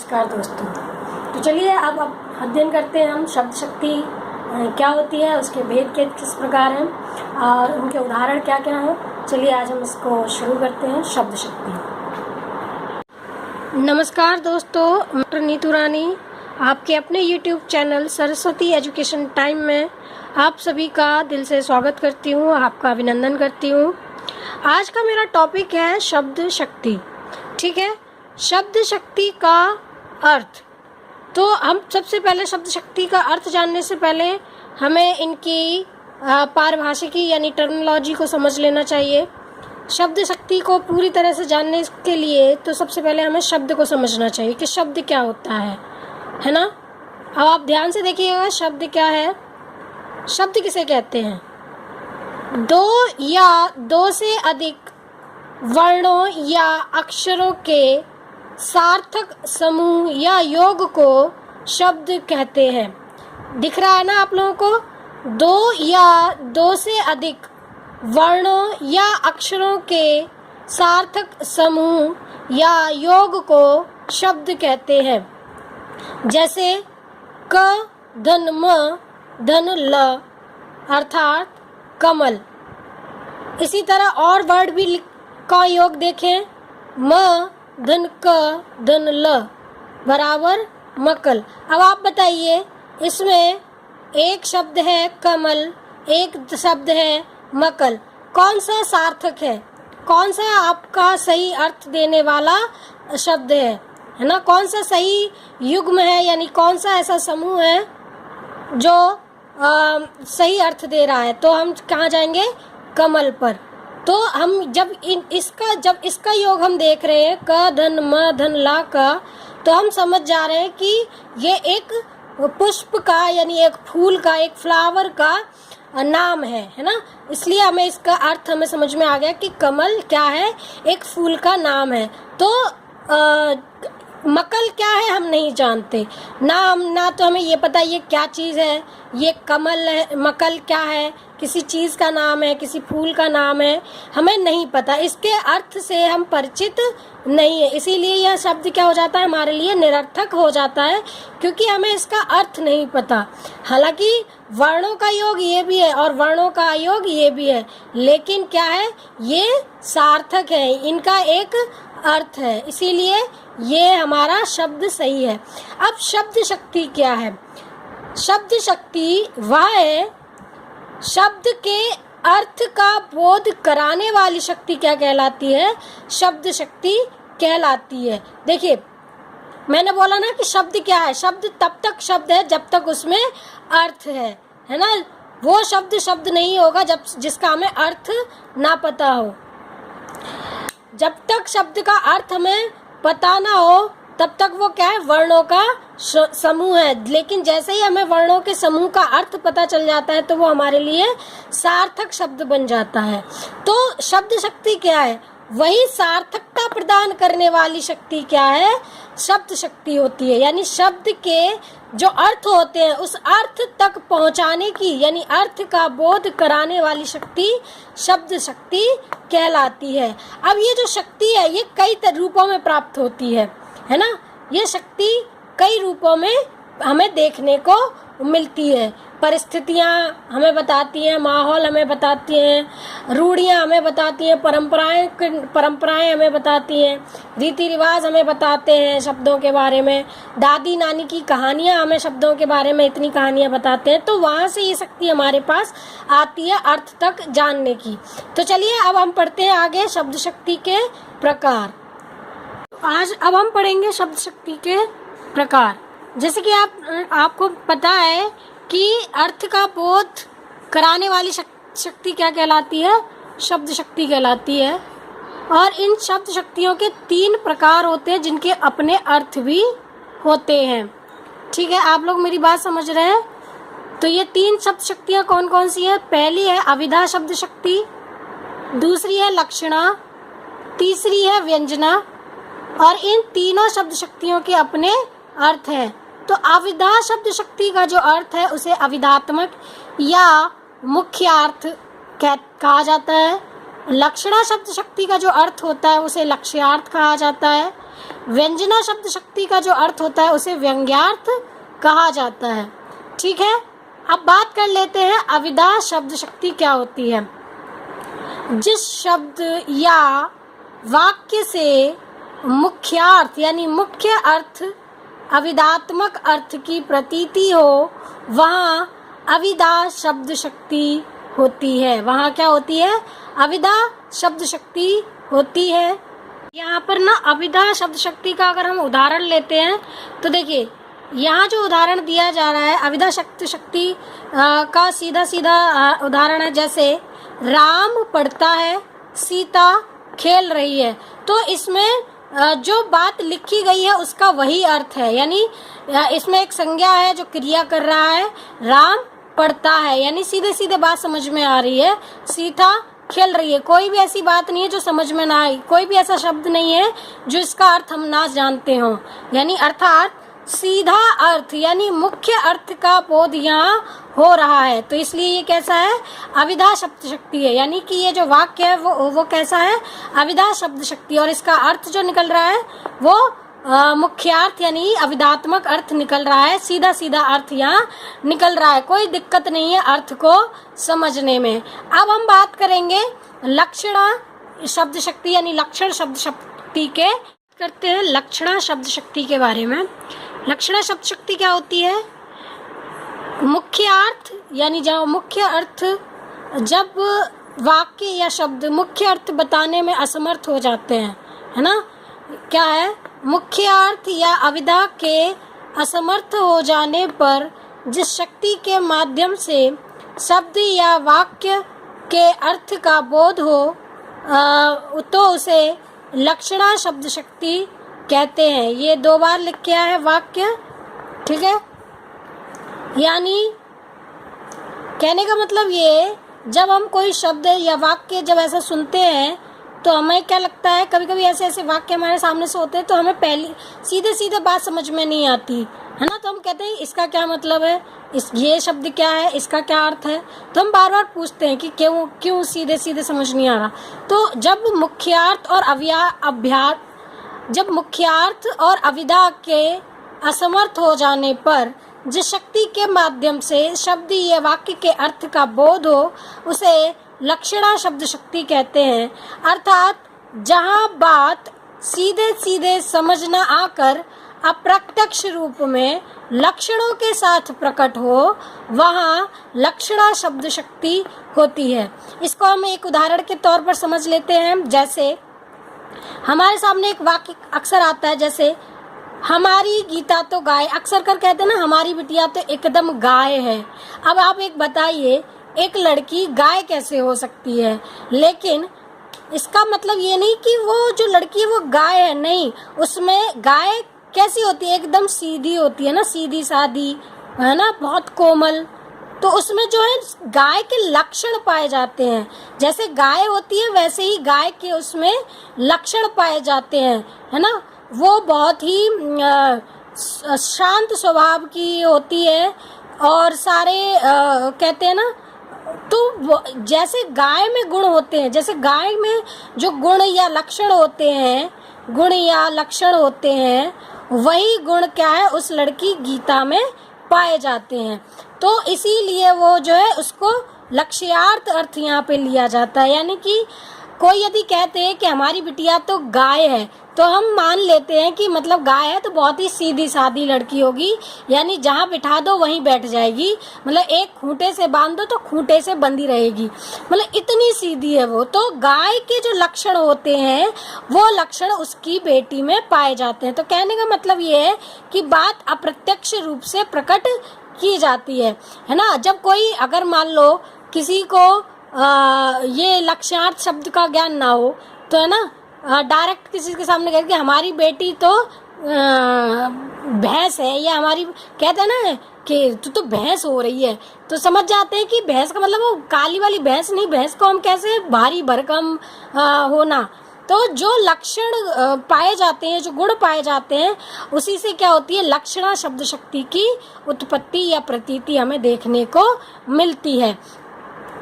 नमस्कार दोस्तों। तो चलिए अब अध्ययन करते हैं हम शब्द शक्ति क्या होती है, उसके भेद के किस प्रकार हैं और उनके उदाहरण क्या क्या हैं। चलिए आज हम इसको शुरू करते हैं। शब्द शक्ति। नमस्कार दोस्तों, डॉक्टर नीतू रानी आपके अपने YouTube channel Saraswati education time में आप सभी का दिल से स्वागत करती हूँ, आपका अभिनंदन करती हूँ। आज का मेरा टॉपिक है शब्द शक्ति। ठीक है, शब्द शक्ति का अर्थ। तो हम सबसे पहले शब्द शक्ति का अर्थ जानने से पहले हमें इनकी पारिभाषिकी यानी टर्मिनोलॉजी को समझ लेना चाहिए। शब्द शक्ति को पूरी तरह से जानने के लिए तो सबसे पहले हमें शब्द को समझना चाहिए कि शब्द क्या होता है ना। अब आप ध्यान से देखिएगा, शब्द क्या है। शब्द किसे कहते हैं? दो या दो से अधिक वर्णों या अक्षरों के सार्थक समूह या योग को शब्द कहते हैं। दिख रहा है ना आप लोगों को? दो या दो से अधिक वर्णों या अक्षरों के सार्थक समूह या योग को शब्द कहते हैं। जैसे क धन म धन ल अर्थात कमल। इसी तरह और वर्ड भी का योग देखें, म धन क धन ल बराबर मकल। अब आप बताइए, इसमें एक शब्द है कमल, एक शब्द है मकल, कौन सा सार्थक है? कौन सा आपका सही अर्थ देने वाला शब्द है ना? कौन सा सही युग्म है, यानी कौन सा ऐसा समूह है जो सही अर्थ दे रहा है? तो हम कहाँ जाएंगे? कमल पर। तो हम जब इसका योग हम देख रहे हैं क धन म धन ला का, तो हम समझ जा रहे हैं कि ये एक पुष्प का यानी एक फूल का, एक फ्लावर का नाम है ना। इसलिए हमें इसका अर्थ हमें समझ में आ गया कि कमल क्या है? एक फूल का नाम है। तो मकल क्या है हम नहीं जानते ना तो हमें ये पता ये क्या चीज़ है, ये कमल है। मकल क्या है? किसी चीज़ का नाम है, किसी फूल का नाम है, हमें नहीं पता। इसके अर्थ से हम परिचित नहीं है, इसीलिए यह शब्द क्या हो जाता है? हमारे लिए निरर्थक हो जाता है, क्योंकि हमें इसका अर्थ नहीं पता। हालांकि वर्णों का योग ये भी है और वर्णों का योग ये भी है, लेकिन क्या है? ये सार्थक है, इनका एक अर्थ है, इसीलिए ये हमारा शब्द सही है। अब शब्द शक्ति क्या है? शब्द शक्ति वह है, शब्द के अर्थ का बोध कराने वाली शक्ति क्या कहलाती है? शब्द शक्ति कहलाती है। देखिए, मैंने बोला ना कि शब्द क्या है? शब्द तब तक शब्द है जब तक उसमें अर्थ है ना। वो शब्द शब्द नहीं होगा जब जिसका हमें अर्थ ना पता हो। जब तक शब्द का अर्थ हमें पता ना हो तब तक वो क्या है? वर्णों का समूह है। लेकिन जैसे ही हमें वर्णों के समूह का अर्थ पता चल जाता है तो वो हमारे लिए सार्थक शब्द बन जाता है। तो शब्द शक्ति क्या है? वही सार्थकता प्रदान करने वाली शक्ति क्या है? शब्द शक्ति होती है। यानी शब्द के जो अर्थ होते हैं उस अर्थ तक पहुंचाने की, यानी अर्थ का बोध कराने वाली शक्ति शब्द शक्ति कहलाती है। अब ये जो शक्ति है ये कई रूपों में प्राप्त होती है ना। ये शक्ति कई रूपों में हमें देखने को मिलती है। परिस्थितियाँ हमें बताती हैं, माहौल हमें बताती हैं, रूढ़ियाँ हमें बताती हैं, परंपराएं हमें बताती हैं, रीति रिवाज हमें बताते हैं शब्दों के बारे में, दादी नानी की कहानियाँ हमें शब्दों के बारे में इतनी कहानियाँ बताते हैं। तो वहाँ से ये शक्ति हमारे पास आती है अर्थ तक जानने की। तो चलिए अब हम पढ़ते हैं आगे शब्द शक्ति के प्रकार। अब हम पढ़ेंगे शब्द शक्ति के प्रकार। जैसे कि आपको पता है कि अर्थ का बोध कराने वाली शक्ति क्या कहलाती है? शब्द शक्ति कहलाती है। और इन शब्द शक्तियों के 3 प्रकार होते हैं जिनके अपने अर्थ भी होते हैं। ठीक है, आप लोग मेरी बात समझ रहे हैं? तो ये 3 शब्द शक्तियाँ कौन कौन सी है? पहली है अविधा शब्द शक्ति, दूसरी है लक्षणा, तीसरी है व्यंजना। और इन तीनों शब्द शक्तियों के अपने अर्थ हैं। तो अविधा शब्द शक्ति का जो अर्थ है उसे अविधात्मक या मुख्य अर्थ कहा जाता है। लक्षणा शब्द शक्ति का जो अर्थ होता है उसे लक्ष्यार्थ कहा जाता है। व्यंजना शब्द शक्ति का जो अर्थ होता है उसे व्यंग्यार्थ कहा जाता है। ठीक है, अब बात कर लेते हैं अविदा शब्द शक्ति क्या होती है। जिस शब्द या वाक्य से मुख्यार्थ यानी मुख्य अर्थ अविदात्मक अर्थ की प्रतीति हो वहाँ अविदा शब्द शक्ति होती है। वहाँ क्या होती है? अविदा शब्द शक्ति होती है। यहाँ पर ना अविदा शब्द शक्ति का अगर हम उदाहरण लेते हैं तो देखिए यहाँ जो उदाहरण दिया जा रहा है अविदा शब्द शक्ति का सीधा सीधा उदाहरण है। जैसे राम पढ़ता है, सीता खेल रही है, तो इसमें जो बात लिखी गई है उसका वही अर्थ है। यानी इसमें एक संज्ञा है जो क्रिया कर रहा है, राम पढ़ता है, यानी सीधे सीधे बात समझ में आ रही है। सीता खेल रही है, कोई भी ऐसी बात नहीं है जो समझ में ना आई, कोई भी ऐसा शब्द नहीं है जो इसका अर्थ हम ना जानते हों। यानी अर्थात सीधा अर्थ यानी मुख्य अर्थ का बोध यहाँ हो रहा है, तो इसलिए ये कैसा है? अविदा शब्द शक्ति है। यानी कि ये जो वाक्य है वो कैसा है? अविदा शब्द शक्ति, और इसका अर्थ जो निकल रहा है वो मुख्यार्थ यानी अविदात्मक अर्थ निकल रहा है। सीधा सीधा अर्थ यहाँ निकल रहा है, कोई दिक्कत नहीं है अर्थ को समझने में। अब हम बात करेंगे लक्षणा शब्द शक्ति यानी लक्षण शब्द शक्ति के करते हैं लक्षणा शब्द शक्ति के बारे में। लक्षणा शब्द शक्ति क्या होती है? मुख्य अर्थ यानी जब मुख्य अर्थ जब वाक्य या शब्द मुख्य अर्थ बताने में असमर्थ हो जाते हैं, है ना? क्या है? मुख्य अर्थ या अविदा के असमर्थ हो जाने पर जिस शक्ति के माध्यम से शब्द या वाक्य के अर्थ का बोध हो तो उसे लक्षणा शब्द शक्ति कहते हैं। ये 2 बार लिख के आया है वाक्य, ठीक है। यानी कहने का मतलब ये, जब हम कोई शब्द या वाक्य जब ऐसा सुनते हैं तो हमें क्या लगता है, कभी कभी ऐसे ऐसे वाक्य हमारे सामने से होते हैं तो हमें पहले सीधे सीधे बात समझ में नहीं आती है ना, तो हम कहते हैं इसका क्या मतलब है, ये शब्द क्या है, इसका क्या अर्थ है। तो हम बार बार पूछते हैं कि क्यों सीधे सीधे समझ नहीं आ रहा। तो जब मुख्यार्थ और अविदा के असमर्थ हो जाने पर जिस शक्ति के माध्यम से शब्द या वाक्य के अर्थ का बोध हो उसे लक्षणा शब्द शक्ति कहते हैं। अर्थात जहाँ बात सीधे सीधे समझ न आकर अप्रत्यक्ष रूप में लक्षणों के साथ प्रकट हो वहाँ लक्षणा शब्द शक्ति होती है। इसको हम एक उदाहरण के तौर पर समझ लेते हैं। जैसे हमारे सामने एक वाक्य अक्सर आता है, जैसे हमारी गीता तो गाय, अक्सर कर कहते हैं ना हमारी बिटिया तो एकदम गाय है। अब आप एक बताइए, एक लड़की गाय कैसे हो सकती है? लेकिन इसका मतलब ये नहीं कि वो जो लड़की है वो गाय है, नहीं, उसमें गाय कैसी होती है? एकदम सीधी होती है ना, सीधी सादी, है ना, बहुत कोमल। तो उसमें जो है गाय के लक्षण पाए जाते हैं। जैसे गाय होती है वैसे ही गाय के उसमें लक्षण पाए जाते हैं, है ना। वो बहुत ही शांत स्वभाव की होती है और सारे कहते हैं ना, तो जैसे गाय में गुण होते हैं, जैसे गाय में जो गुण या लक्षण होते हैं वही गुण क्या है उस लड़की गीता में पाए जाते हैं। तो इसीलिए वो जो है उसको लक्ष्यार्थ अर्थ यहाँ पे लिया जाता है। यानी कि कोई यदि कहते हैं कि हमारी बिटिया तो गाय है तो हम मान लेते हैं कि मतलब गाय है तो बहुत ही सीधी सादी लड़की होगी, यानी जहाँ बिठा दो वहीं बैठ जाएगी, मतलब एक खूंटे से बांध दो तो खूंटे से बंधी रहेगी, मतलब इतनी सीधी है वो। तो गाय के जो लक्षण होते हैं वो लक्षण उसकी बेटी में पाए जाते हैं। तो कहने का मतलब ये है कि बात अप्रत्यक्ष रूप से प्रकट की जाती है ना। जब कोई अगर मान लो किसी को ये लक्ष्यार्थ शब्द का ज्ञान ना हो तो है ना, डायरेक्ट किसी के सामने कह के हमारी बेटी तो भैंस है, या हमारी कहते हैं ना कि तू तो भैंस हो रही है, तो समझ जाते हैं कि भैंस का मतलब वो काली वाली भैंस नहीं, भैंस को हम कैसे भारी भरकम होना। तो जो लक्षण पाए जाते हैं, जो गुण पाए जाते हैं, उसी से क्या होती है लक्षणा शब्द शक्ति की उत्पत्ति या प्रतीति हमें देखने को मिलती है।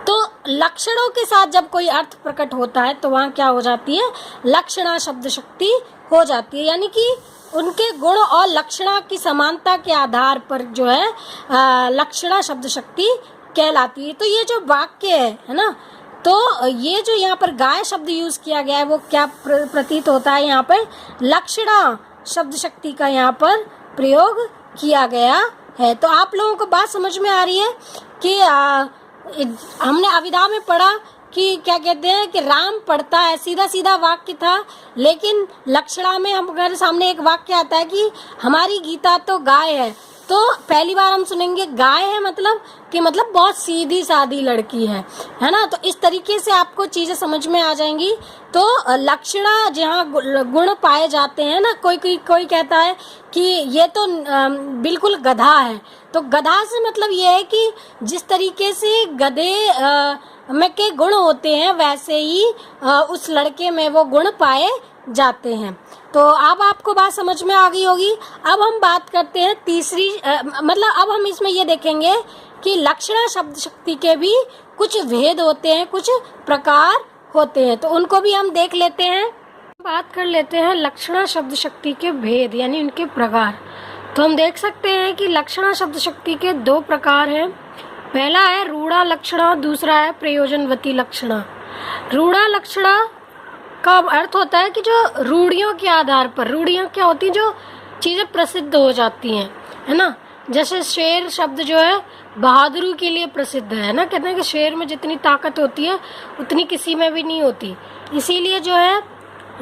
तो लक्षणों के साथ जब कोई अर्थ प्रकट होता है तो वहाँ क्या हो जाती है, लक्षणा शब्द शक्ति हो जाती है, यानी कि उनके गुण और लक्षणा की समानता के आधार पर जो है लक्षणा शब्द शक्ति कहलाती है। तो ये जो वाक्य है ना, तो ये जो यहाँ पर गाय शब्द यूज किया गया है वो क्या प्रतीत होता है, यहाँ पर लक्षणा शब्द शक्ति का यहाँ पर प्रयोग किया गया है। तो आप लोगों को बात समझ में आ रही है कि हमने अविदा में पढ़ा कि क्या कहते हैं कि राम पढ़ता है, सीधा सीधा वाक्य था, लेकिन लक्षणा में हमारे सामने एक वाक्य आता है कि हमारी गीता तो गाय है। तो पहली बार हम सुनेंगे गाय है मतलब बहुत सीधी सादी लड़की है ना। तो इस तरीके से आपको चीजें समझ में आ जाएंगी। तो लक्षणा जहाँ गुण पाए जाते हैं ना, कोई कहता है कि ये तो बिल्कुल गधा है, तो गधा से मतलब ये है कि जिस तरीके से गधे में के गुण होते हैं वैसे ही उस लड़के में वो गुण पाए जाते हैं। तो अब आपको बात समझ में आ गई होगी। अब हम बात करते हैं तीसरी मतलब अब हम इसमें ये देखेंगे कि लक्षणा शब्द शक्ति के भी कुछ भेद होते हैं, कुछ प्रकार होते हैं, तो उनको भी हम देख लेते हैं। बात कर लेते हैं लक्षणा शब्द शक्ति के भेद यानी उनके प्रकार। तो हम देख सकते हैं कि लक्षणा शब्द शक्ति के दो प्रकार हैं। पहला है रूढ़ा लक्षणा, दूसरा है प्रयोजनवती लक्षणा। रूढ़ा लक्षणा का अर्थ होता है कि जो रूढ़ियों के आधार पर, रूढ़ियाँ क्या होती हैं, जो चीज़ें प्रसिद्ध हो जाती हैं, है ना। जैसे शेर शब्द जो है बहादुरी के लिए प्रसिद्ध है ना, कहते हैं कि शेर में जितनी ताकत होती है उतनी किसी में भी नहीं होती। इसीलिए जो है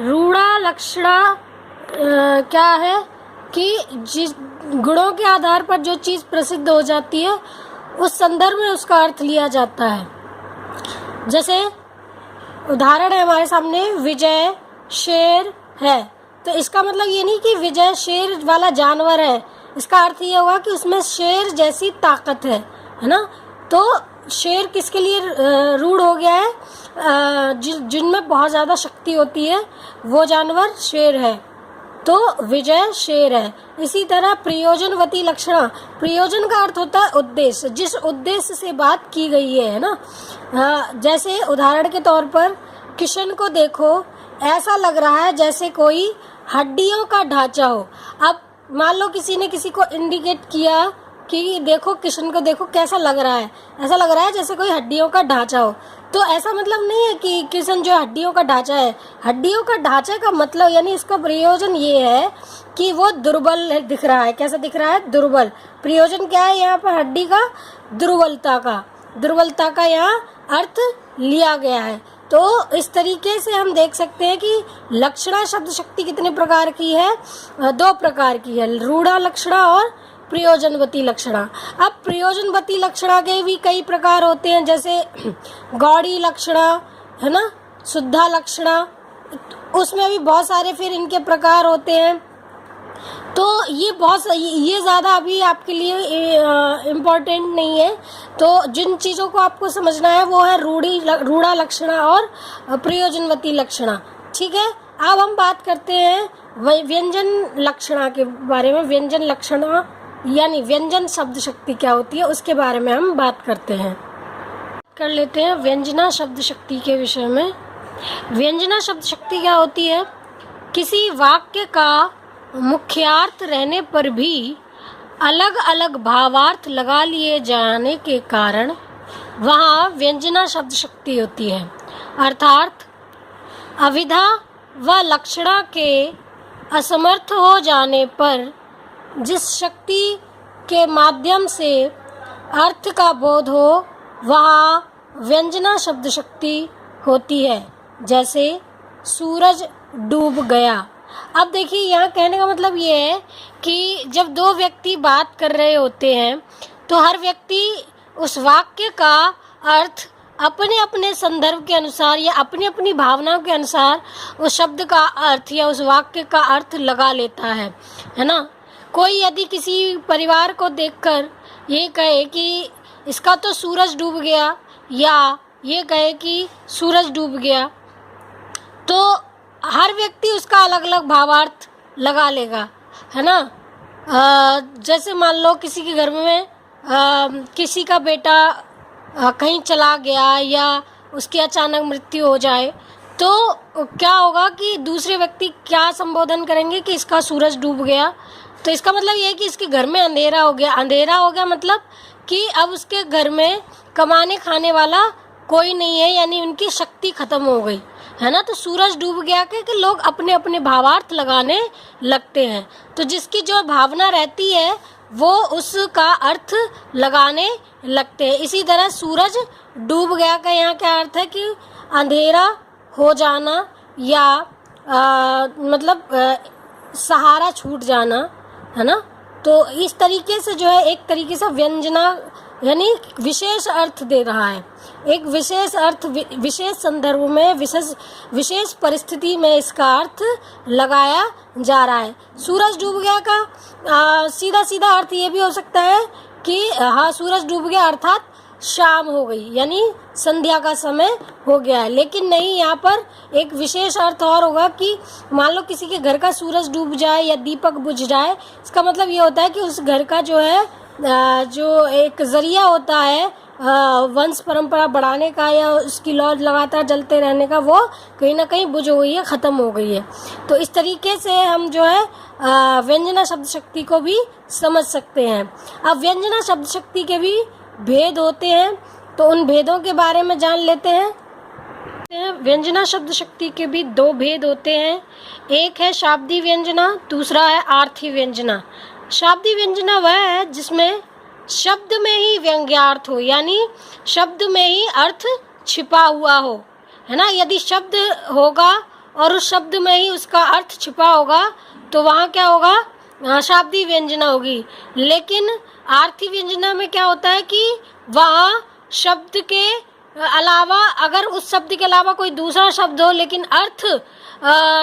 रूढ़ा लक्षणा क्या है कि जिस गुणों के आधार पर जो चीज़ प्रसिद्ध हो जाती है उस संदर्भ में उसका अर्थ लिया जाता है। जैसे उदाहरण है हमारे सामने, विजय शेर है, तो इसका मतलब ये नहीं कि विजय शेर वाला जानवर है, इसका अर्थ ये होगा कि उसमें शेर जैसी ताकत है ना। तो शेर किसके लिए रूढ़ हो गया है, जिनमें बहुत ज़्यादा शक्ति होती है वो जानवर शेर है, तो विजय शेर है। इसी तरह प्रयोजनवती लक्षणा, प्रयोजन का अर्थ होता है उद्देश्य, जिस उद्देश्य से बात की गई है ना। जैसे उदाहरण के तौर पर किशन को देखो, ऐसा लग रहा है जैसे कोई हड्डियों का ढांचा हो। अब मान लो किसी ने किसी को इंडिकेट किया कि देखो किशन को देखो कैसा लग रहा है, ऐसा लग रहा है जैसे कोई हड्डियों का ढांचा हो। तो ऐसा मतलब नहीं है कि किशन जो हड्डियों का ढांचा है, हड्डियों का ढांचे का मतलब यानी इसका प्रयोजन ये है कि वो दुर्बल दिख रहा है। कैसा दिख रहा है, दुर्बल। प्रयोजन क्या है यहाँ पर, हड्डी का दुर्बलता का यहाँ अर्थ लिया गया है। तो इस तरीके से हम देख सकते हैं कि लक्षणा शब्द शक्ति कितने प्रकार की है, दो प्रकार की है, रूढ़ा लक्षणा और प्रयोजनवती लक्षणा। अब प्रयोजनवती लक्षणा के भी कई प्रकार होते हैं, जैसे गौड़ी लक्षणा है ना, शुद्धा लक्षणा, उसमें भी बहुत सारे फिर इनके प्रकार होते हैं। तो ये ज़्यादा अभी आपके लिए इम्पोर्टेंट नहीं है। तो जिन चीज़ों को आपको समझना है वो है रूढ़ा लक्षणा और प्रयोजनवती लक्षणा। ठीक है, अब हम बात करते हैं व्यंजन लक्षणा के बारे में। व्यंजन लक्षणा यानी व्यंजन शब्द शक्ति क्या होती है उसके बारे में हम बात करते हैं, कर लेते हैं व्यंजना शब्द शक्ति के विषय में। व्यंजना शब्द शक्ति क्या होती है, किसी वाक्य का मुख्यार्थ रहने पर भी अलग अलग भावार्थ लगा लिए जाने के कारण वहाँ व्यंजना शब्द शक्ति होती है। अर्थात अविधा व लक्षणा के असमर्थ हो जाने पर जिस शक्ति के माध्यम से अर्थ का बोध हो वहाँ व्यंजना शब्द शक्ति होती है। जैसे सूरज डूब गया। अब देखिए यहाँ कहने का मतलब ये है कि जब दो व्यक्ति बात कर रहे होते हैं तो हर व्यक्ति उस वाक्य का अर्थ अपने अपने संदर्भ के अनुसार या अपनी अपनी भावनाओं के अनुसार उस शब्द का अर्थ या उस वाक्य का अर्थ लगा लेता है ना। कोई यदि किसी परिवार को देखकर ये कहे कि इसका तो सूरज डूब गया, या ये कहे कि सूरज डूब गया, तो हर व्यक्ति उसका अलग अलग भावार्थ लगा लेगा, है ना। जैसे मान लो किसी के घर में किसी का बेटा कहीं चला गया या उसकी अचानक मृत्यु हो जाए, तो क्या होगा कि दूसरे व्यक्ति क्या संबोधन करेंगे कि इसका सूरज डूब गया। तो इसका मतलब ये है कि इसके घर में अंधेरा हो गया। अंधेरा हो गया मतलब कि अब उसके घर में कमाने खाने वाला कोई नहीं है, यानी उनकी शक्ति खत्म हो गई, है ना। तो सूरज डूब गया कि लोग अपने अपने भावार्थ लगाने लगते हैं। तो जिसकी जो भावना रहती है वो उसका अर्थ लगाने लगते हैं। इसी तरह सूरज डूब गया का यहाँ क्या अर्थ है कि अंधेरा हो जाना या मतलब सहारा छूट जाना, है ना। तो इस तरीके से जो है एक तरीके से व्यंजना यानी विशेष अर्थ दे रहा है, एक विशेष अर्थ विशेष संदर्भ में विशेष परिस्थिति में इसका अर्थ लगाया जा रहा है। सूरज डूब गया का सीधा सीधा अर्थ ये भी हो सकता है कि हाँ सूरज डूब गया अर्थात शाम हो गई, यानी संध्या का समय हो गया है। लेकिन नहीं, यहाँ पर एक विशेष अर्थ और होगा कि मान लो किसी के घर का सूरज डूब जाए या दीपक बुझ जाए, इसका मतलब ये होता है कि उस घर का जो है जो एक जरिया होता है वंश परंपरा बढ़ाने का या उसकी लौ लगातार जलते रहने का, वो कहीं ना कहीं बुझ गई है, ख़त्म हो गई है। तो इस तरीके से हम जो है व्यंजना शब्द शक्ति को भी समझ सकते हैं। अब व्यंजना शब्द शक्ति के भी भेद होते हैं, तो उन भेदों के बारे में जान लेते हैं। व्यंजना शब्द शक्ति के भी दो भेद होते हैं, एक है शाब्दी व्यंजना, दूसरा है आर्थी व्यंजना। शाब्दी व्यंजना वह है जिसमें शब्द में ही व्यंग्यार्थ हो, यानी शब्द में ही अर्थ छिपा हुआ हो, है ना। यदि शब्द होगा और उस शब्द में ही उसका अर्थ छिपा होगा तो वहाँ क्या होगा, शाब्दी व्यंजना होगी। लेकिन आर्थी व्यंजना में क्या होता है कि वहाँ शब्द के अलावा, अगर उस शब्द के अलावा कोई दूसरा शब्द हो लेकिन अर्थ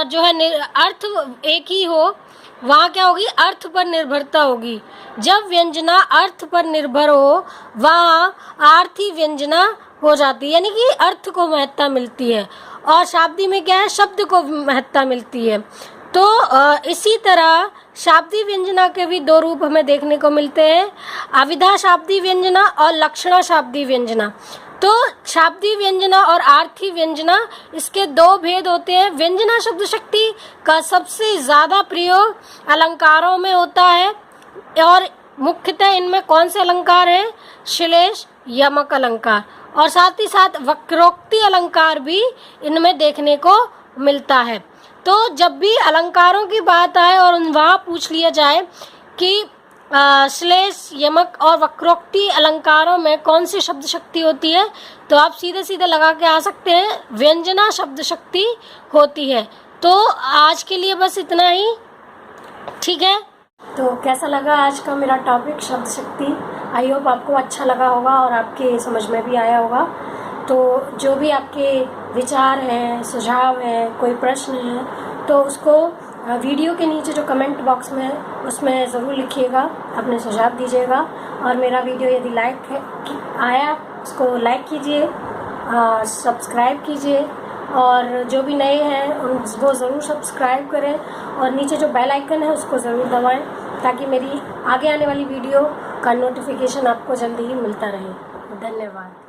जो है अर्थ एक ही हो, वहाँ क्या होगी, अर्थ पर निर्भरता होगी। जब व्यंजना अर्थ पर निर्भर हो वहाँ आर्थी व्यंजना हो जाती है, यानी कि अर्थ को महत्ता मिलती है, और शाब्दी में क्या है, शब्द को महत्ता मिलती है। तो इसी तरह शाब्दी व्यंजना के भी दो रूप हमें देखने को मिलते हैं, अविधा शाब्दी व्यंजना और लक्षणा शाब्दी व्यंजना। तो शाब्दी व्यंजना और आर्थी व्यंजना, इसके दो भेद होते हैं। व्यंजना शब्द शक्ति का सबसे ज़्यादा प्रयोग अलंकारों में होता है, और मुख्यतः इनमें कौन से अलंकार हैं, श्लेष, यमक अलंकार, और साथ ही साथ वक्रोक्ति अलंकार भी इनमें देखने को मिलता है। तो जब भी अलंकारों की बात आए और वहाँ पूछ लिया जाए कि श्लेष, यमक और वक्रोक्ति अलंकारों में कौन सी शब्द शक्ति होती है, तो आप सीधे सीधे लगा के आ सकते हैं, व्यंजना शब्द शक्ति होती है। तो आज के लिए बस इतना ही, ठीक है। तो कैसा लगा आज का मेरा टॉपिक शब्द शक्ति, आई होप आपको अच्छा लगा होगा और आपके समझ में भी आया होगा। तो जो भी आपके विचार हैं, सुझाव हैं, कोई प्रश्न है, तो उसको वीडियो के नीचे जो कमेंट बॉक्स में उसमें ज़रूर लिखिएगा, अपने सुझाव दीजिएगा। और मेरा वीडियो यदि आया उसको लाइक कीजिए, सब्सक्राइब कीजिए, और जो भी नए हैं वो ज़रूर सब्सक्राइब करें, और नीचे जो बेल आइकन है उसको ज़रूर दबाएं ताकि मेरी आगे आने वाली वीडियो का नोटिफिकेशन आपको जल्दी ही मिलता रहे। धन्यवाद।